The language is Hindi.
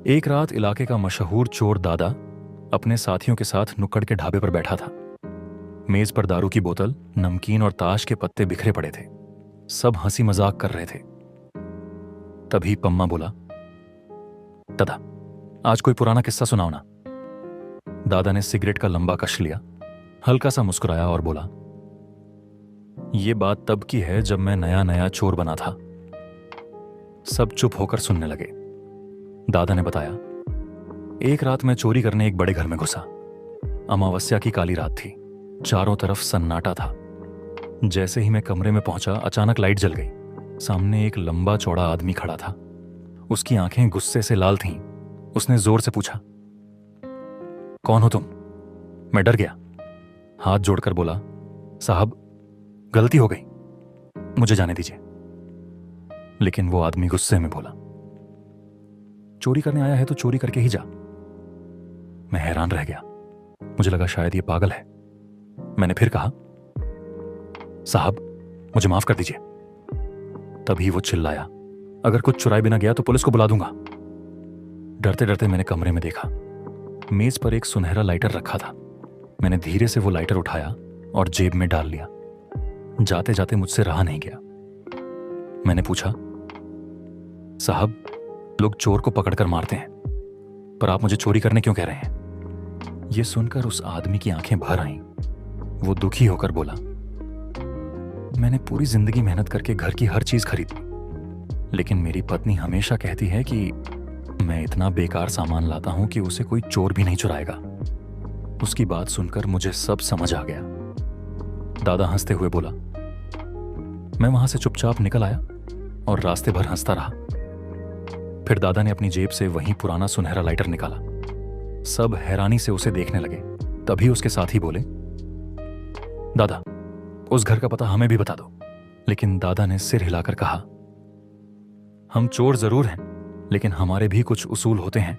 एक रात इलाके का मशहूर चोर दादा अपने साथियों के साथ नुक्कड़ के ढाबे पर बैठा था। मेज पर दारू की बोतल, नमकीन और ताश के पत्ते बिखरे पड़े थे। सब हंसी मजाक कर रहे थे। तभी पम्मा बोला, दादा, आज कोई पुराना किस्सा सुनाओ ना। दादा ने सिगरेट का लंबा कश लिया, हल्का सा मुस्कुराया और बोला, ये बात तब की है जब मैं नया नया चोर बना था। सब चुप होकर सुनने लगे। दादा ने बताया, एक रात मैं चोरी करने एक बड़े घर में घुसा। अमावस्या की काली रात थी, चारों तरफ सन्नाटा था। जैसे ही मैं कमरे में पहुंचा, अचानक लाइट जल गई। सामने एक लंबा चौड़ा आदमी खड़ा था। उसकी आंखें गुस्से से लाल थीं। उसने जोर से पूछा, कौन हो तुम? मैं डर गया, हाथ जोड़कर बोला, साहब, गलती हो गई, मुझे जाने दीजिए। लेकिन वो आदमी गुस्से में बोला, चोरी करने आया है तो चोरी करके ही जा। मैं हैरान रह गया। मुझे लगा शायद ये पागल है। मैंने फिर कहा, साहब, मुझे माफ कर दीजिए। तभी वो चिल्लाया, अगर कुछ चुराए बिना गया तो पुलिस को बुला दूंगा। डरते डरते मैंने कमरे में देखा। मेज पर एक सुनहरा लाइटर रखा था। मैंने धीरे से वो लाइटर उठाया और जेब में डाल लिया। जाते जाते मुझसे रहा नहीं गया। मैंने पूछा, साहब, लोग चोर को पकड़कर मारते हैं, पर आप मुझे चोरी करने क्यों कह रहे हैं? यह सुनकर उस आदमी की आंखें भर आईं। वो दुखी होकर बोला, मैंने पूरी जिंदगी मेहनत करके घर की हर चीज खरीदी, लेकिन मेरी पत्नी हमेशा कहती है कि मैं इतना बेकार सामान लाता हूं कि उसे कोई चोर भी नहीं चुराएगा। उसकी बात सुनकर मुझे सब समझ आ गया। दादा हंसते हुए बोला, मैं वहां से चुपचाप निकल आया और रास्ते भर हंसता रहा। फिर दादा ने अपनी जेब से वही पुराना सुनहरा लाइटर निकाला। सब हैरानी से उसे देखने लगे। तभी उसके साथी बोले, दादा, उस घर का पता हमें भी बता दो। लेकिन दादा ने सिर हिलाकर कहा, हम चोर जरूर हैं, लेकिन हमारे भी कुछ उसूल होते हैं।